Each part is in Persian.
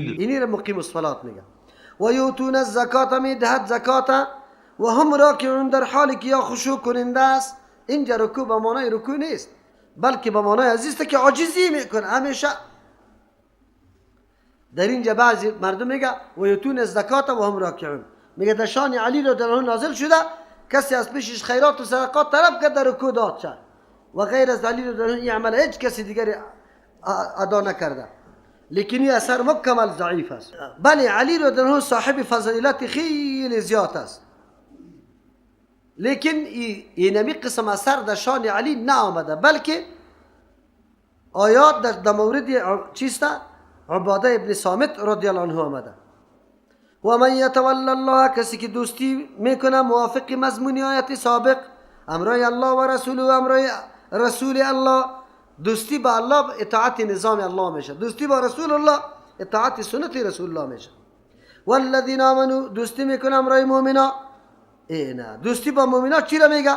اینی را مقیم الصلات میگه. و یوتون الزکات، میدهد زکات و هم راکعون، در حالی که یا خشوع کننده است. اینجا رکوع به معنای رکوع نیست، بلکه به معنای عزیزه که عاجزی میکنه همیشه. در اینجا بعضی مردم میگه و یوتون الزکات و هم راکعون، میگه در شان علی رضی الله عنه نازل شده کسی از پیشش خیرات و صدقات طلب کرد در رکوع داد شد و غیر از علی رضی الله عنه این عمل هیچ کسی دیگری ادا نکرده. لیکن این اثر مکمل ضعیف است. بله علی رضی الله عنه صاحب فضیلت خیلی زیاد است، لیکن این نمی قسم اثر در شان علی نه آمده، بلکه آیات در مورد چیست؟ عباده ابن صامت رضی الله عنه آمده. و من یتول الله، کسی که دوستی میکنه موافق مضمون آیت سابق، امرای الله و رسول و امرای رسول الله، دوستی با الله اطاعت نظام الله میشه، دوستی با رسول الله اطاعت سنت رسول الله میشه. والذین آمنوا، دوستی میکنه امرای مؤمنا. نه، دوستی با مؤمنا چی را میگه؟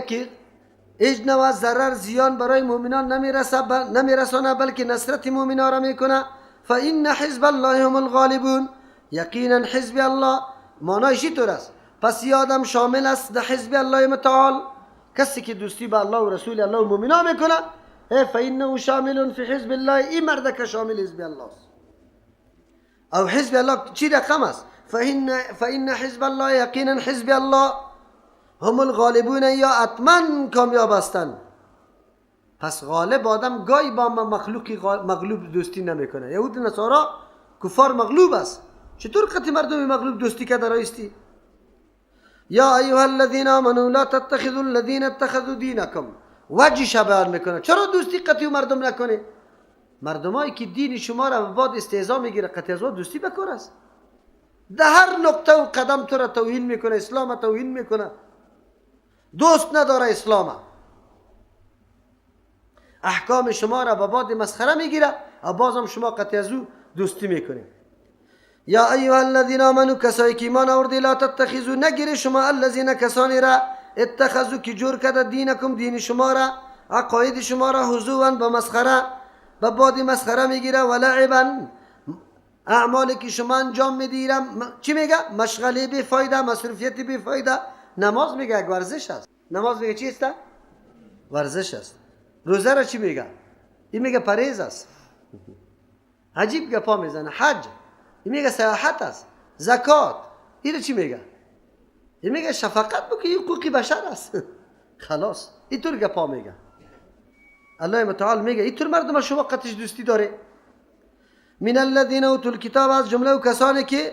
که هیچ نوع ضرر زیان برای مؤمنان نمیرسانه، بلکه نصرت مؤمنا را میکنه. فإن حزب الله هم الغالبون، یقینا حزب الله معنایش طور است، پس یادم شامل است در حزب الله متعال. کسی که دوستی با الله و رسول الله و مؤمنان میکنه، فإنه شامل فی حزب الله، این مرد که شامل حزب الله است. او حزب الله چی رقم است؟ فإن حزب الله، یقینا حزب الله هم الغالبون، یا اتمن کامیاب هستند. پس غالب آدم گاهی با مخلوقی مغلوب دوستی نمیکنه. یهود و نصارا کفار مغلوب است، چطور قطعی مردم مغلوب دوستی که درایستی؟ یا ایها الذین آمنوا لا تتخذوا الذین اتخذوا دینکم، وجهش بیان میکنه چرا دوستی قطعی مردم نکنه. مردمایی که دین شما را بعد استهزا میگیره، قطعی از دوستی بکار است. در هر نقطه و قدم تو را توهین میکنه، اسلام توهین میکنه، دوست نداره اسلام، احکام شما را به بعد مسخره میگیره و بازم شما قطعی از دوستی میکنه. یا ایها الذین آمنوا، کسایی که ایمان آورده، لا تتخذوا، نگیری شما الذین، کسانی را اتخذوا که جور کرده دینکم، دین شما را، عقاید شما را، هزوا به مسخره، به بعد مسخره میگیره، و لعبا، اعمالی که شما انجام میدیرم چی میگه؟ مشغله بی فایده، مصروفیت بی فایده. نماز میگه یک ورزش است. نماز میگه چی است؟ ورزش است. روزه را چی میگه؟ این میگه پرهیز است. عجیب گپا میزنه. حج این میگه سیاحت است. زکات این چی میگه؟ این میگه شفقت بکنی، این حقوق بشر است. خلاص اینطور گپا میگه. الله متعال میگه اینطور مردم شما قطعش دوستی داره. من الذین اوتوا الکتاب، از جمله و کسانی که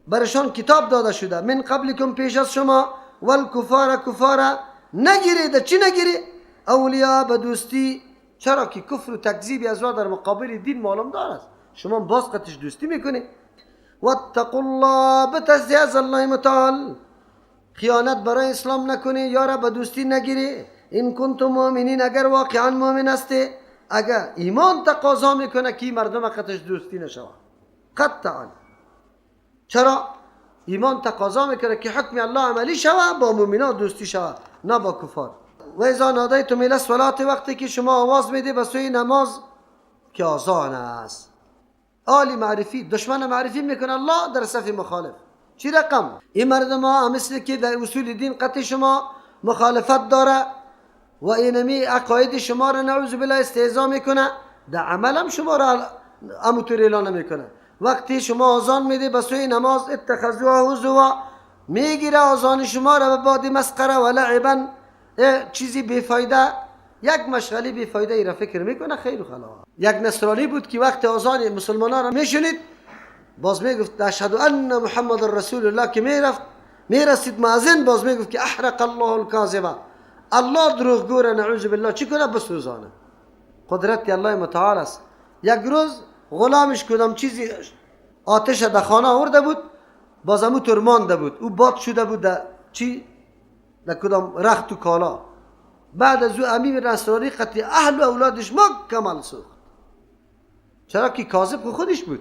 برشان کتاب داده شده، من قبلکم، پیش از شما، والکفار، کفارا، نگیرید. چی نگیرید؟ اولیاء، به دوستی. چرا که کفر و تکذیب از در مقابل دین معلوم دارد، شما باز قطعش دوستی میکنید. واتقوا الله، بترسی از الله متعال، خیانت برای اسلام نکنی، یارا به دوستی نگیری. این کنتم مؤمنین، اگر واقعا مؤمن هستی، اگر ایمان تقاضا میکنه که مردم قطعش دوستی نشود قطعا. چرا؟ ایمان تقاضا میکنه که حکم الله عملی شود، با مؤمنان دوستی شود، نه با کفار. و اذا نادیتم الی الصلاة، وقتی که شما آواز میده به سوی نماز که آذان است. آلی معرفی، دشمن معرفی میکنه الله در صف مخالف. چی رقم؟ این مردم ها مثل که در اصول دین قطع شما مخالفت داره و اینمی عقاید شما را نعوذ بالله استهزا میکنه، در عمل هم شما را اموتور اعلان میکنه. وقتی شما آذان میده به سوی نماز، اتخذوها هزوا، میگیره آذان شما را به بعد مسخره و لعبا، چیزی بیفایده، یک مشغله بیفایده ای را فکر میکنه. خیر و خلا. یک نصرانی بود که وقت آذان مسلمانان را میشنید، باز میگفت اشهد ان محمد رسول الله، که میرسید مؤذن باز میگفت که احرق الله الکاذبه، الله دروغگو را نعوذ بالله چی کنه؟ بسوزانه. قدرت الله متعال است. یک روز غلامش کدام چیزی آتش در خانه آورده بود، باز همون طور مانده بود، او باد شده بود در چی؟ در کدام رخت و کالا. بعد از او امیر نصرانی قتل اهل و اولادش مکمل سوخت. چرا که کاذب خودش بود.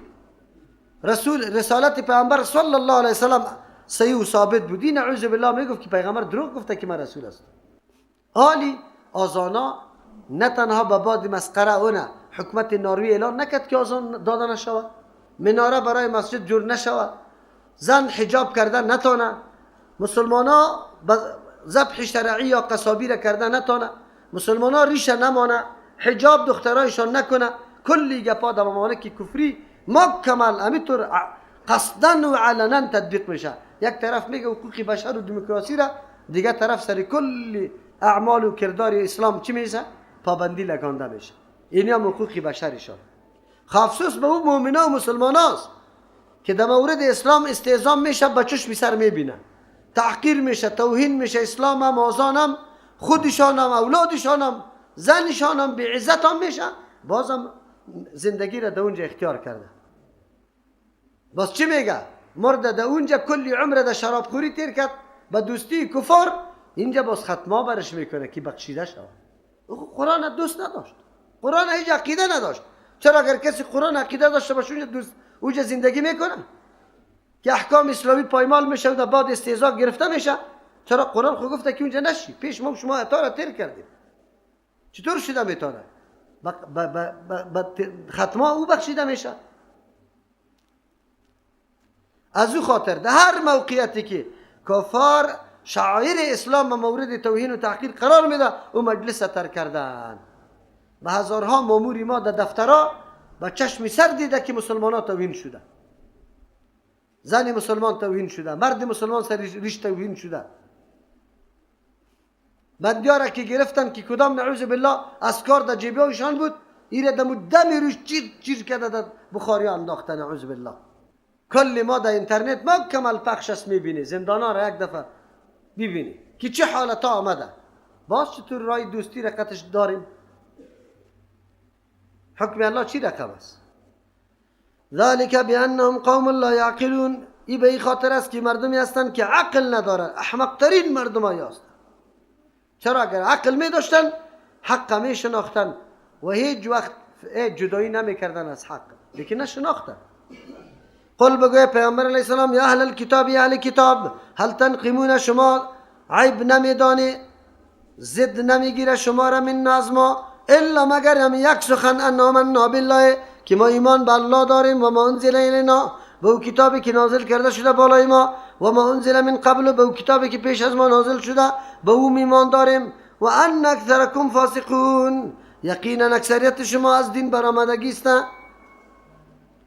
رسالت پیامبر صلی الله علیه وسلم صحیح و ثابت بود. این نعوذ بالله میگفت که پیغمبر دروغ گفته که من رسول است. حالی آذانا نه تنها به بعد مسخره اونه، حکومت ناروی اعلان نکرد که آزان داده نشود؟ مناره برای مسجد جور نشود؟ زن حجاب کردن نتانه؟ مسلمان ها ذبح شرعی یا قصابی را کردن نتانه؟ مسلمان ها ریشه نمانه؟ حجاب دخترایشان نکنه؟ کلی گپا در ممالک کفری مکمل همینطور قصدن و علنا تطبیق میشه. یک طرف میگه حقوق بشر و دموکراسی را، دیگه طرف سر کل اعمال و کردار اسلام چی میشه؟ پابندی لگانده میشه. این هم حقوق بشرشان. خصوص به اون مؤمنا و مسلمان هاست که در مورد اسلام استهزام میشه، به چشم سر میبینه، تحقیر میشه، توهین میشه. اسلام هم آزان هم خودشان هم اولادشان هم زنشان هم به عزت هم میشه، بازم زندگی را در اونجا اختیار کرده. باز چی میگه؟ مرد در اونجا کلی عمر در شرابخوری تیر کرد، به دوستی کفار، اینجا باز ختمه برش میکنه که بخشیده شود. قرآن دوست نداشت، قرآن هیچ عقیده نداشت. چرا اگر کسی قرآن عقیده داشته باشه اونجا زندگی میکنه که احکام اسلامی پایمال میشه و در بعد استهزا گرفته میشه؟ چرا قرآن خود گفته که اونجا نشی؟ پیش ما شما اطاعت تیر کردیم، چطور شده میتونه؟ ختمه او بخشیده میشه. از او خاطر در هر موقعیتی که کفار شعائر اسلام مورد توهین و تحقیر قرار میده، او مجلس ترک کردن. به هزارها ماموری ما در دفترها با چشم سر دیده که مسلمان ها توهین شده، زن مسلمان توهین شده، مرد مسلمان سر ریش توهین شده. بندیاره که گرفتن که کدام نعوذ بالله اسکار در جیبهایشان بود، ایره دم دم روش چیر کرده در بخاری انداخته. نعوذ بالله. کل ما در اینترنت ما کمال پخش است میبینی، زندانا را یک دفعه ببینی که چه حالتا آمده. باز چطور رای دوستی رقتش داریم؟ حکم الله چی رقم است؟ ذالک بانهم قوم لا یعقلون. این به این خاطر است که مردمی هستند که عقل ندارن، احمق ترین مردم هستند. چرا؟ اگر عقل می داشتن حق می شناختن و هیچ وقت جدایی نمی کردن از حق، لیکن نشناختن. قل بگوی پیامبر علیه السلام یا اهل الكتاب، یا اهل کتاب، هل تنقمون، شما عیب نمیدانی، زد نمیگیره شما را من نازما، الا مگر هم یک سخن ان آمنا بالله، که ما ایمان به الله داریم، و ما انزل الینا، به او کتابی که نازل کرده شده بالای ما، و ما انزل من قبل، به او کتابی که پیش از ما نازل شده به او ایمان داریم، و ان اکثرکم فاسقون، یقینا اکثریت شما از دین برآمدگی است.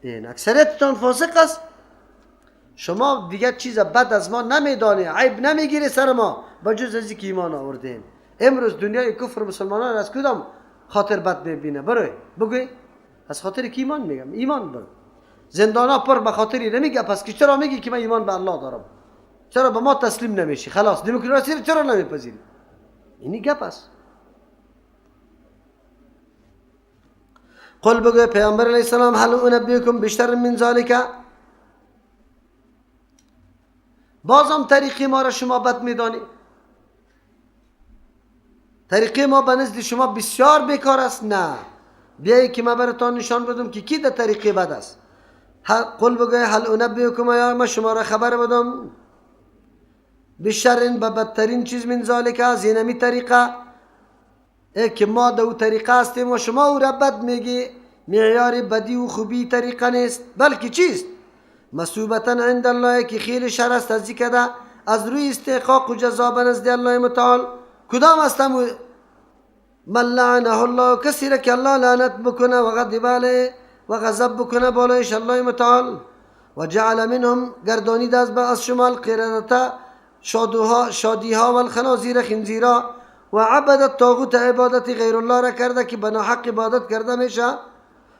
این اکثریتتان فاسق است. شما دیگر چیز بد از ما نمیدانی، عیب نمیگیری سر ما بجز از اینکه ایمان آوردین. امروز دنیای کفر مسلمانان از کدام خاطر بد میبینه؟ برای بگوی از خاطر که ایمان میگم، ایمان برو. زندانا پر به خاطری نمیگه، پس که چرا میگی که من ایمان به الله دارم؟ چرا به ما تسلیم نمیشی؟ خلاص دموکراسی رو چرا نمیپذیری؟ اینی گپ است. قل بگوی پیامبر علیه السلام هل انبئکم بشر من ذالک، بازم طریق ما را شما بد میدانی؟ طریق ما به نزد شما بسیار بیکار است؟ نه، بیایی که ما براتان نشان بدم که کی در طریق بد است. قل بگوی هل انبئکم، یا ما شما را خبر بدم، بشرین، به بدترین چیز من ذالک، از اینمی طریقه که ما دو طریقه هستیم و شما او را بد میگی. معیار بدی و خوبی طریقه نیست، بلکه چیست؟ مثوبتا عند الله، که خیلی شر است از ذکر از روی استحقاق و جزا به نزد الله متعال. کدام هستم؟ من لعنه الله، کسی را که الله لعنت بکنه و غضب علیه و غضب بکنه بالایش الله متعال. و جعل منهم، گردانید از شما القردة، شادیها و الخنازیر، خنزیرا، و عبدت طاغوت، عبادت غیر الله را کرده که بنا حق عبادت کرده میشه.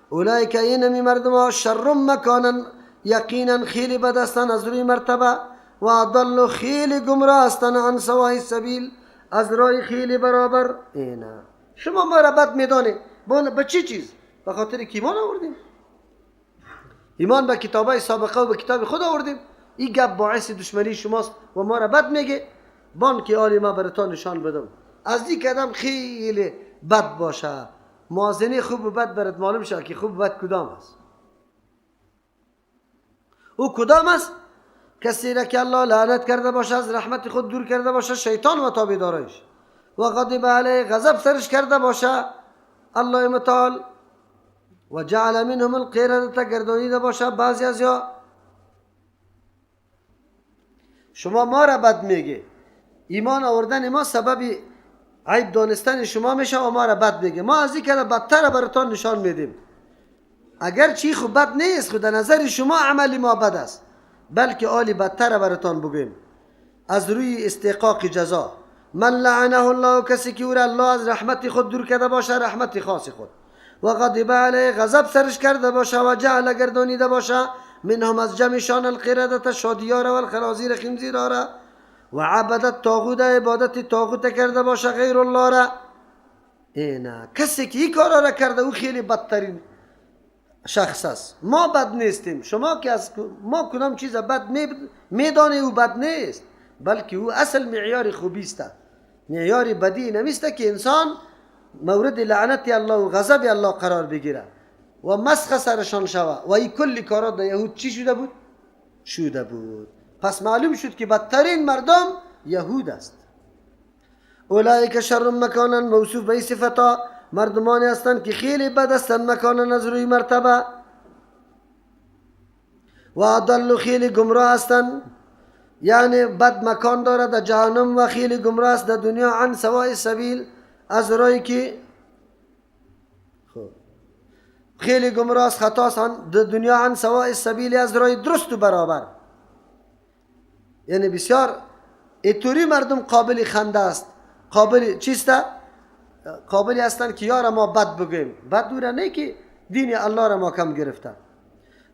اولئک، اینمی مردم ها، شر مکانا، یقینا خیلی بد هستند از روی مرتبه، و اضل، خیلی گمراه هستند، عن سواء السبیل، از راه خیلی برابر. اینا شما ما را بد میدانی به چی چیز؟ به خاطر که ایمان آوردیم، ایمان به کتابای سابقه و به کتاب خود آوردیم. این گپ باعث دشمنی شماست و ما را بد میگه. بان که آلی ما براتان نشان بدم، از این قدم خیلی بد باشه، موازنه خوب و بد برات معلوم شه که خوب و بد کدام است. او کدام است؟ کسی را که الله لعنت کرده باشه، از رحمت خود دور کرده باشه، شیطان و تابعدارش، و غضب علیه، غضب سرش کرده باشه الله متعال، و جعل منهم القردة گردانیده باشه بعضی از یا شما ما را بد میگه، ایمان آوردن ما سبب عیب دانستن شما میشه و ما را بد میگه. ما از این که بدتر براتان نشان میدیم. اگر چی خود بد نیست، خود نظر شما عملی ما بد است، بلکه آلی بدتر براتان بگیم از روی استحقاق جزا. من لعنه الله، کسی که او را الله از رحمت خود دور کرده باشه، رحمت خاص خود، و غضب علیه، غضب سرش کرده باشه، و جعل گردانیده باشه منهم از جمعشان القردة شادیارا و الخنازیر خنزیرارا، و عبدت طاغوت، عبادت طاغوت کرده باشه غیر الله را. اینا کسی که این کارا را کرده او خیلی بدترین شخص است. ما بد نیستیم. شما که از ما کدام چیز بد میدانه او بد نیست، بلکه او اصل معیار خوبی است. معیار بدی نمیسته که انسان مورد لعنت الله و غضب الله قرار بگیره و مسخ سرشان شوه. و این کلی کارات در یهود چی شده بود؟ شده بود. پس معلوم شد که بدترین مردم یهود است. اولئک شر مکانا، موصوف به این صفتا مردمانی هستند که خیلی بد هستند مکانا از روی مرتبه، و اضل خیلی گمراه هستند، یعنی بد مکان دارد در جهنم و خیلی گمراه است در دنیا. عن سواء السبیل، از راهی که خیلی گمراه است، خطا است در دنیا. عن سواء السبیل، از راه درست و برابر. یعنی بسیار اینطوری مردم قابل خنده است، قابل چیست؟ قابلی هستند که یار ما بد بگیم. بد دوره نه که دین الله را ما کم گرفتن.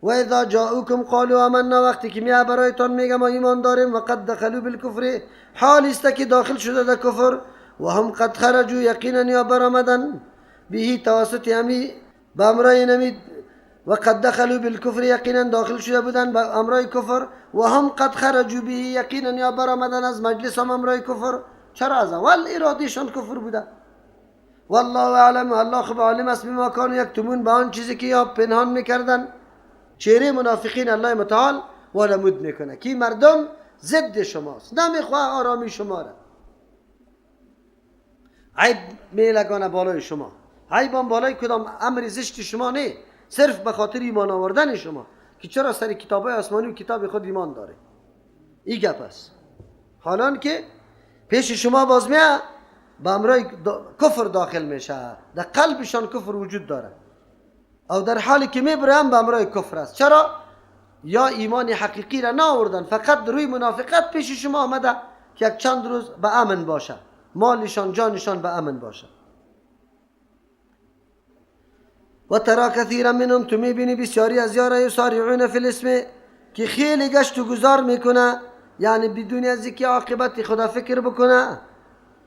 و اذا جاءوکم قالوا آمنا، وقتی که میاد برایتان میگه ما ایمان داریم، و قد دخلوا بالکفر، حال است که داخل شده در کفر، و هم قد خرجوا، یقینا یا برآمدن، به توسط همی به امرای نمید، و قد دخلوا بالکفر، یقینا داخل شده بودن به امرای کفر، و هم قد خرجوا به، یقینا یا برآمدن از مجلس هم امرای کفر. چرا؟ از اول ارادهشان کفر بوده. والله اعلم، الله خب عالم است بما کانوا یکتمون، به آن چیزی که یا پنهان میکردن. چهره منافقین الله متعال ولمود میکنه که مردم ضد شماست، نمیخواه آرامی شما را، عیب میلگانه بالای شما. عیبان بالای کدام امر زشت شما نه، صرف به خاطر ایمان آوردن شما که چرا سر کتابای آسمانی و کتاب خود ایمان داره. این گپ است. حالان که پیش شما باز میاد به امرای کفر داخل میشه، در قلبشان کفر وجود داره، او در حالی که میبرن به امرای کفر است. چرا؟ یا ایمان حقیقی را نآوردن، فقط روی منافقت پیش شما آمده که یک چند روز به امن باشه، مالشان جانشان به امن باشه. و ترا کثیرا منهم، تو میبینی بسیاری از یارا یسارعون فی الاسم، که خیلی گشت و گذار میکنه، یعنی بدون از اینکه عاقبت خدا فکر بکنه،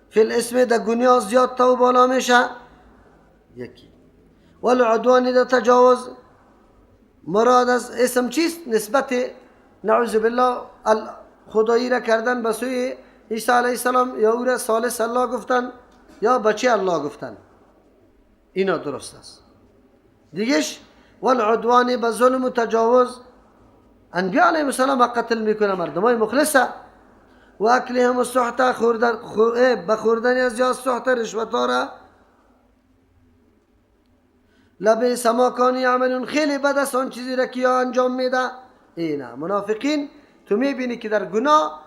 فی الاسم در گناه زیاد تا و بالا میشه. یکی والعدوان در تجاوز، مراد از اسم چیست؟ نسبت نعوذ بالله خدایی را کردن به سوی عیسی علیه السلام، یا او را ثالث الله گفتن یا بچه الله گفتن. اینا درست است. دیگهش والعدوان به ظلم و تجاوز، انبیاء علیهم السلام قتل میکنه مردمای مخلصه. و اکلهم السحت، به خوردن از یا سحت، رشوت‌ها را. لبئس ما کانوا یعملون، خیلی بد است آن چیزی را که انجام میده. اینا منافقین تو میبینی که در گناه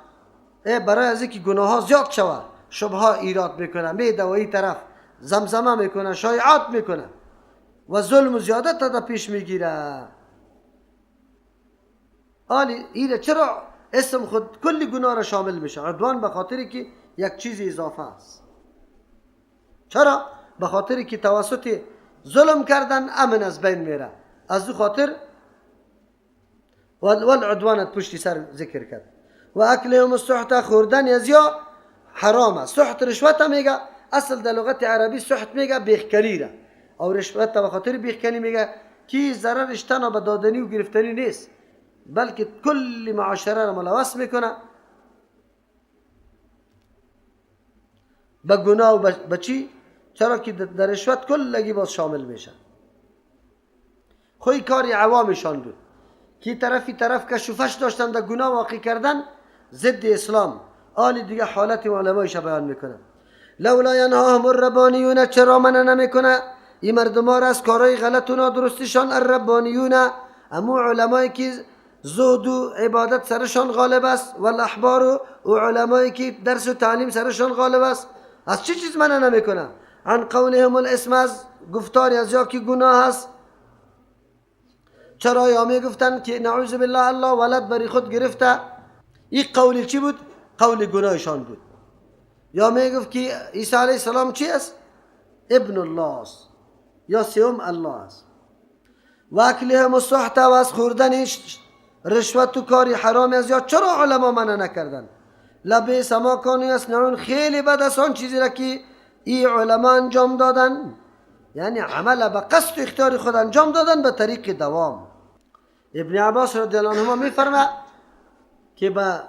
برای از اینکه گناه ها زیاد شود شبهه ایراد میکنه، میده و این طرف زمزمه میکنه، شایعات میکنه و ظلم و زیادت تا پیش میگیره. آلی ایره چرا اسم خود کلی گناه را شامل میشه؟ عدوان به خاطری که یک چیز اضافه است. چرا؟ به خاطری که توسط ظلم کردن امن از بین میره، از او خاطر والعدوانت پشتی سر ذکر کرد. و اکلهم السحت، خوردن از یا حرامه. سحت رشوت میگه، اصل در لغت عربی سحت میگه بیخکنی را، او رشوت به خاطر بیخکنی میگه که ضررش تنها به دادنی و گرفتنی نیست، بلکه کل معاشره را ملوث میکنه به گناه و به چی؟ چرا که در رشوت کلگی باز شامل میشه. خوی کاری عوامشان بود که طرف کشوفش داشتن در گناه واقع کردن ضد اسلام. آلی دیگه حالت علمایش بیان میکنه. لولا ینهاهم الربانیون، چرا منع نمیکنه این مردم ها را از کارهای غلط و نادرستشان الربانیون، امو علمایی که زهد و عبادت سرشان غالب است، و الاحبار و علمایی که درس و تعلیم سرشان غالب است. از چه چیز منع نمیکنه؟ عن قولهم الاسم، از گفتاری از یا که گناه است. چرا یا میگفتن که نعوذ بالله الله ولد بری خود گرفته، این قولی چی بود؟ قول گناهشان بود. یا میگفت که عیسی علیه السلام چی است؟ ابن الله است یا سوم الله است. و اکلهم السحت، و از خوردن رشوت و کاری حرامی از یا چرا علما منع نکردن؟ لبئس ما کانوا یصنعون، خیلی بد است آن چیزی را که این علما انجام دادن، یعنی عمل به قصد و اختیار خود انجام دادن به طریق دوام. ابن عباس رضی الله عنهما میفرماید که به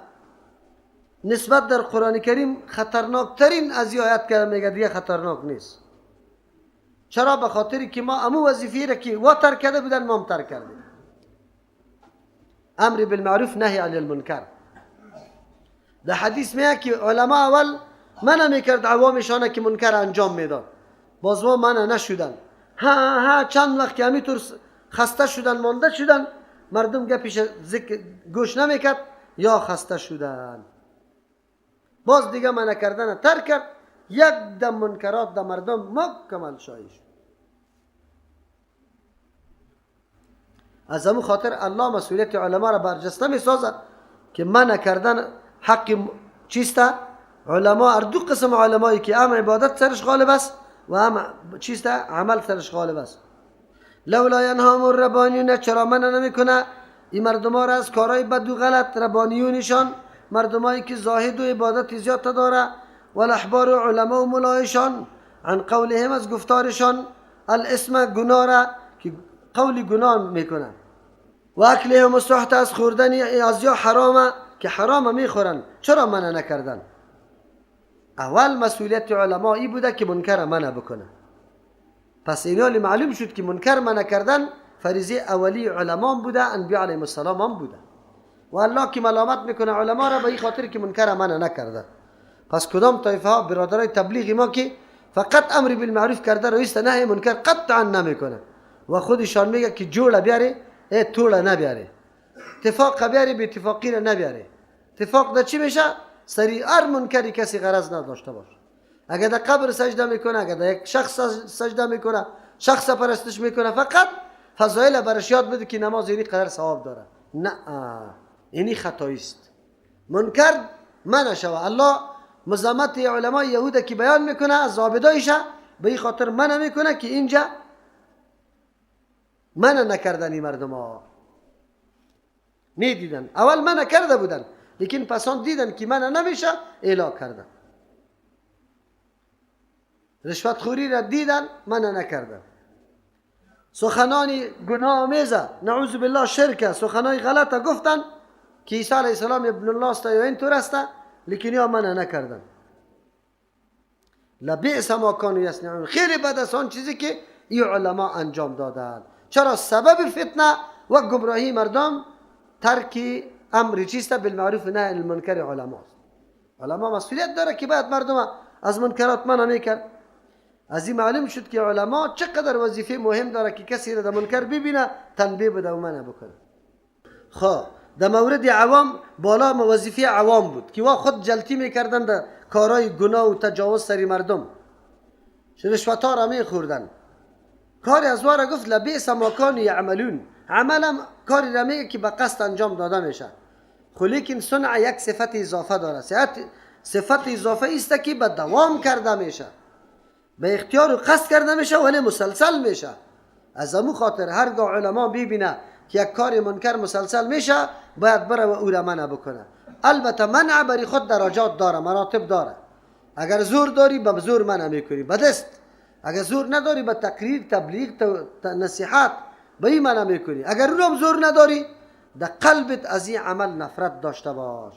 نسبت در قرآن کریم خطرناکترین از این آیت که میگه دیگه خطرناک نیست. چرا؟ به خاطری که ما امو وظیفه را که و ترک کرده بودن ما هم ترک کردیم. امر بالمعروف نهی عن المنکر. در حدیث میگه که علما اول منع میکرد عوامشان که منکر انجام میداد، باز ما منع نشدن. ها چند وقت که همینطور خسته شدن مانده شدن، مردم گپش گوش نمیکرد یا خسته شدن، باز دیگه منع کردن ترک کرد. یک دم منکرات در مردم مکمل شایع شد. از همون خاطر الله مسئولیت علما را برجسته میسازد که منع کردن حق چیسته. علما هر دو قسم علمایی که هم عبادت سرش غالب است و هم چیسته عمل سرش غالب است. لولا ینهاهم الربانیون، چرا منع نمیکنه این مردم ها را از کارهای بد و غلط؟ ربانیونشان مردمایی که زاهد و عبادت زیاد داره، و الاحبار و علما و ملایشان عن قولهم، از گفتارشان الاسم گناه را که قولی گناه میکنن، و اکلهم السحت، از خوردن از یا حرامه که حرامه میخورن، چرا منع نکردن؟ اول مسئولیت علما ای بوده که منکر منع بکنه. پس اینالی معلوم شد که منکر منع کردن فریضه اولی علما بوده، انبیاء علیهم السلام هم بوده. و الله که ملامت میکنه علما را به این خاطر که منکر منع نکرده. پس کدام طایفه ها برادرای تبلیغی ما که فقط امر بالمعروف کرده رویست نهی منکر قطعا نمیکنه و خودشان میگه که جوړه بیاره توړه نبیاره، اتفاق بیاره به اتفاقی را نبیاره. اتفاق ده چی میشه؟ سریع هر منکری کسی غرض نداشته باشه. اگر در قبر سجده میکنه، اگر در یک شخص سجده میکنه، شخص پرستش میکنه، فقط فضایل برش یاد بده که نماز اینی قدر ثواب داره. نه، اینی خطایی است. منکر منع شوه. الله مزامت علمای یهود که بیان میکنه از زابدایشه به این خاطر منع میکنه که اینجا منع نکردن این مردم ها. نیدیدن، اول منع کرده بودن لیکن پسان دیدن که منع نمیشه اعلا کردن. رشوت خوری را دیدن منع نکردن. سخنانی گناه آمیزه، نعوذ بالله شرک، سخنای غلطه گفتن که عیسی علیه السلام ابن الله است یا این طور است، لیکن یا منع نکردن. لبئس ما کانوا یصنعون، خیلی بد است آن چیزی که این علما انجام دادند. چرا؟ سبب فتنه و گمراهی مردم ترک امر چیست بالمعروف و نهی عن المنکر علماست. علما مسئولیت داره که باید مردم از منکرات منع میکرد. از این معلوم شد که علما چقدر وظیفه مهم داره که کسی را در منکر ببینه تنبیه بده و منع بکنه. خب در مورد عوام بالا وظیفه عوام بود که وا خود جلتی میکردن در کارهای گناه و تجاوز سری مردم، رشوت ها را میخوردن. کاری از وارا گفت لبئس ما کانوا یعملون، عملم کاری را میگه که به قصد انجام داده میشه. خب لیکن صنع یک صفت اضافه داره. صفت اضافه است که به دوام کرده میشه، به اختیار و قصد کرده میشه ولی مسلسل میشه. از همون خاطر هرگاه علما ببینه که یک کار منکر مسلسل میشه باید بره و او را منع بکنه. البته منع بری خود درجات داره، مراتب داره. اگر زور داری به زور منع میکنی به دست، اگر زور نداری به تقریر، تبلیغ، نصیحت به این منع میکنی. اگر اونم زور نداری در قلبت از این عمل نفرت داشته باش.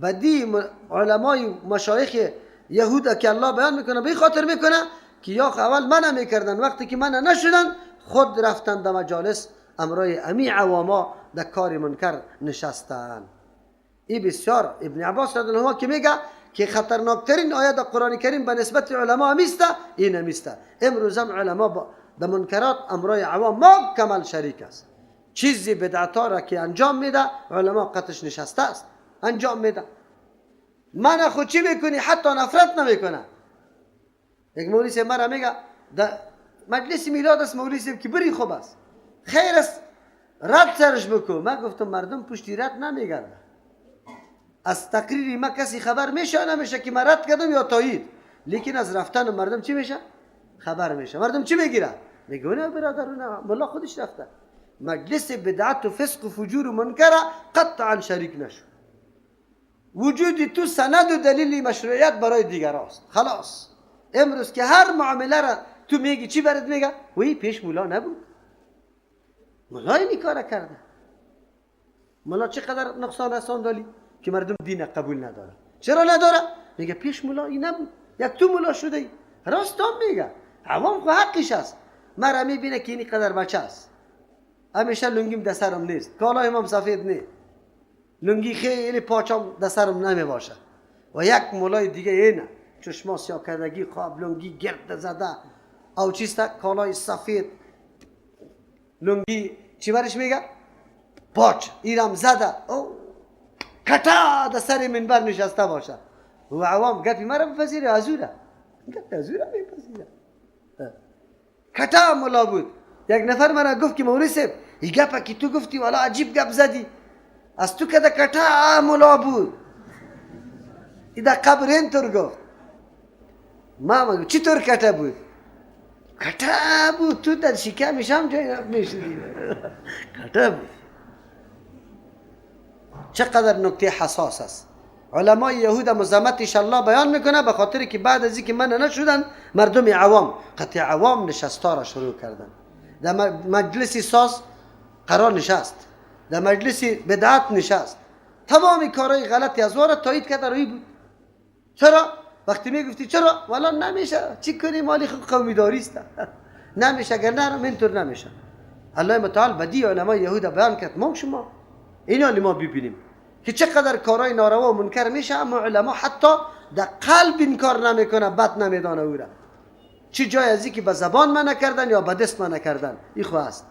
بدی علمای مشایخ یهود که الله بیان میکنه به این خاطر میکنه که یا اول منع میکردن، وقتی که منع نشدن خود رفتن در مجالس امرای امی عواما در کار منکر نشستن. این بسیار ابن عباس رضی الله عنه که میگه که خطرناکترین آیه در قرآن کریم به نسبت علما همیسته این همیسته. امروز هم علما در منکرات امرای عوام ما کمال شریک است. چیزی بدعتا را که انجام میده علما قطعش نشسته است انجام میده. من خود چی میکنی حتی نفرت نمیکنه. یک مولوی صاحب مرا میگه در مجلس میلاد است مولوی صاحب که بری خوب است خیر است رد سرش بکن. من گفتم مردم پشتی رد نمیگرده. از تقریری ما کسی خبر میشه نمیشه که من رد کردم یا تایید، لیکن از رفتن مردم چی میشه؟ خبر میشه. مردم چی میگیره؟ میگه نه برادرونه ملا خودش رفته. مجلس بدعت و فسق و فجور و منکره قطعا شریک نشو. وجودی تو سند و دلیل مشروعیت برای دیگر است. خلاص امروز که هر معامله را تو میگی چی برات میگه؟ وی پیش مولا نبود، مولای این کار کرده. مولا چقدر نقصان رساندالی که مردم دین قبول نداره. چرا نداره؟ میگه پیش مولا این نبود، یک تو مولا شده ای. راست هم میگه، عوام خو حقش است. مرا میبینه که این قدر بچه است، همیشه لنگیم در سرم نیست، کالای هم سفید نیست، لنگی خیلی پاچم در سرم نمیباشه. و یک مولای دیگه اینه چشما سیاه کردگی خواب لنگی گرد زده او چیسته کالای سفید لنگی چی برش میگه؟ پاچ ایرم زده او کتا در سر منبر نشسته باشه و عوام گپی مرا بپذیره ازوره گفت ازوره میپذیره. کتا مولا بود. یک نفر مرا گفت که مولوی صاحب این گپه که تو گفتی والا عجیب گپ زدی، از تو کده کتا مولا بود. این در قبر اینطور گفت. ما مگو چی طور کتا بود؟ کتا بود تو در شکمش هم جای میشدی. کتا بود. چقدر نکته حساس است. علمای یهود مذمتش الله بیان میکنه به خاطر که بعد از اینکه من نشدن مردم عوام قطع عوام نشستا را شروع کردن. در مجلس ساز قرار نشست، در مجلس بدعت نشست، تمام کارهای غلطی از وارد تایید کرده روی بود. چرا؟ وقتی میگفتی چرا؟ والا نمیشه، چی کنی مالی قومی داری است. نمیشه اگر نرم اینطور نمیشه. الله متعال بدی علمای یهود بیان کرد ما شما اینا ما ببینیم که چقدر کارهای ناروا و منکر میشه، اما علما حتی در قلب این کار نمیکنه، بد نمیدانه او را. چی جای از که به زبان منع کردن یا به دست منع کردن این خو است.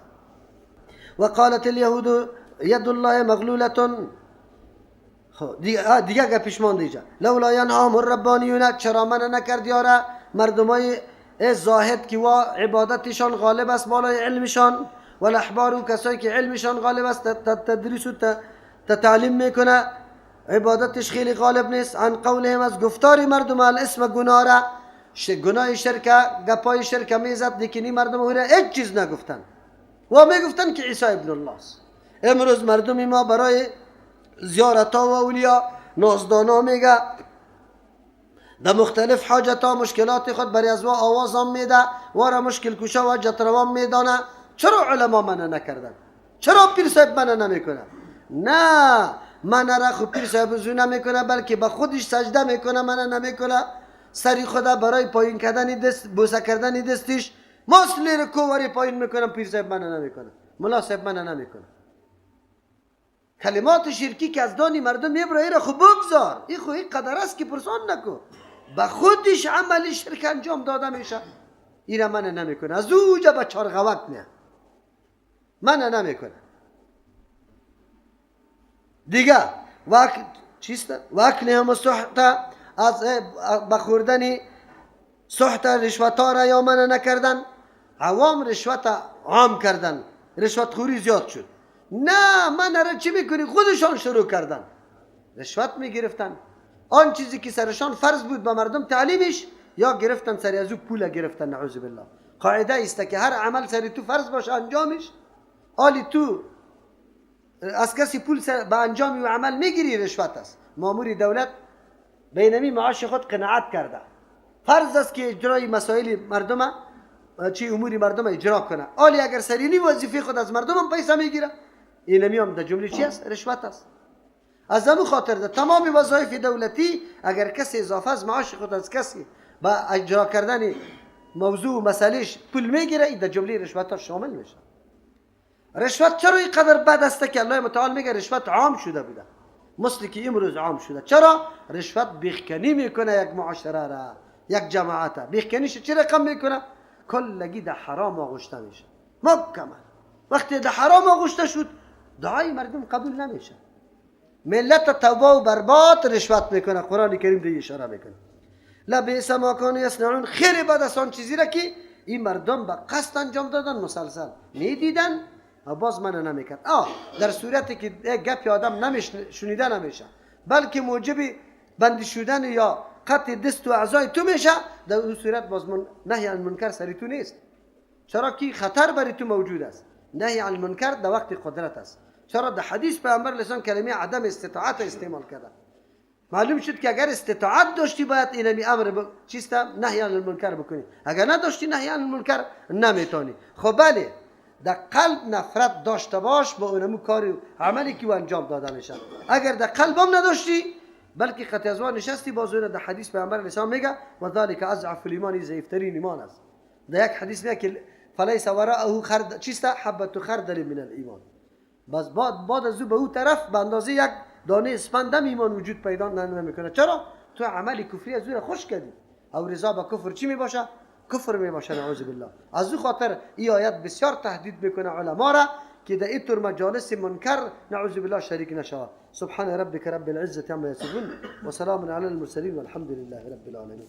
و قالت اليهود ید الله مغلوله. دیگه گپش ماند اینجا لولا ینهاهم الربانیون، چرا منع نکرد یاره مردمای زاهد که و عبادتشان غالب است بالای علمشان، و الاحبار و کسایی که علمشان غالب است تدریس و تعلیم میکنه عبادتش خیلی غالب نیست. عن قولهم از گفتاری مردم الاسم گناه را، گناه شرک گپای شرک میزد لیکنی مردم او را هیچ چیز نگفتن و میگفتن که عیسی ابن الله است. امروز مردم ما برای زیارت ها و اولیا نازدانا میگه، در مختلف حاجت ها مشکلات خود برای از آواز هم میده و را مشکل کشا و جتروان میدانه. چرا علما منع نکردن؟ چرا پیر صاحب منع نمیکنه؟ نه منع را خود پیر صاحب زو نمیکنه بلکه به خودش سجده میکنه، منع نمیکنه. سری خدا برای پایین کردن دست بوسه کردن دستش ماسلی رو کووری پایین میکنه، پیر صاحب منع نمیکنه، ملا صاحب منع نمیکنه. کلمات شرکی که از دانی مردم میبره را خوب بگذار، این خو این قدر است که پرسان نکن، به خودش عملی شرک انجام داده میشه، این را منع نمیکنه. از اوجا به چارغوک نه منع نمیکنه. دیگه وکل هم سحت از بخوردن سحت رشوت ها را یا منع نکردن. عوام رشوت عام کردن، رشوت خوری زیاد شد. نه من را چی میکنی؟ خودشان شروع کردن رشوت میگرفتن. آن چیزی که سرشان فرض بود به مردم تعلیمش یا گرفتن سری از او پول گرفتن. نعوذ بالله. قاعده است که هر عمل سری تو فرض باشه انجامش، آلی تو از کسی پول به انجامی و عمل میگیری رشوت است. مامور دولت بینمی معاش خود قناعت کرده، فرض است که اجرای مسائل مردم چی امور مردم اجرا کنه، آلی اگر سرینی وظیفه خود از مردم هم پیسه میگیره، اینمی هم در جمله چی است؟ رشوت است. از همون خاطر ده تمام وظایف دولتی اگر کسی اضافه از معاش خود از کسی با اجرا کردن موضوع و مسئلهش پول میگیره، این در جمله رشوت ها شامل میشه. رشوت چرا اینقدر بد است که الله متعال میگه رشوت عام شده بوده؟ مثل که امروز عام شده. چرا؟ رشوت بیخکنی میکنه یک معاشره را، یک جماعت. بیخکنیش چه رقم میکنه؟ کلگی در حرام آغشته میشه مکمل. وقتی در حرام آغشته شد دعای مردم قبول نمیشه. ملت توبه و برباد رشوت میکنه. قرآن کریم دیگه اشاره میکنه لبئس ما کانوا یصنعون. خیلی بد است آن چیزی را که این مردم به قصد انجام دادن، مسلسل میدیدن و باز من نمیکرد. در صورتی که گپ آدم شنیده نمیشه بلکه موجب بندی شدن یا قطع دست و اعضای تو میشه، در اون صورت باز نهی عن المنکر سری تو نیست. چرا که خطر برای تو موجود است. نهی عن المنکر در وقت قدرت است. چرا؟ در حدیث پیامبر لسان کلمه عدم استطاعت استعمال کرده. معلوم شد که اگر استطاعت داشتی باید اینمی امر چیست نهی عن المنکر بکنی، اگر نداشتی نهی عن المنکر نمیتونی. خب بله، در قلب نفرت داشته باش با اونمو کاری عملی که انجام داده میشه. اگر در قلب هم نداشتی بلکه قطع از نشستی، باز اون در حدیث پیامبر اسلام میگه و ذالک اضعف الایمان، ضعیفترین ایمان است. در یک حدیث میگه که فلیس وراءه خرد چیست حبه خردل من الایمان. بس بعد از او به او طرف به اندازه یک دانه اسفند ایمان وجود پیدا نمیکنه. چرا؟ تو عملی کفری از او خوش کردی. او رضا به کفر چی میباشه؟ کفر میباشه، نعوذ بالله. از او خاطر این آیت بسیار تهدید میکنه علما را که در این طور مجالس منکر نعوذ بالله شریک نشود. سبحان ربک رب العزة عما یصفون و سلام علی المرسلین والحمد لله رب العالمین.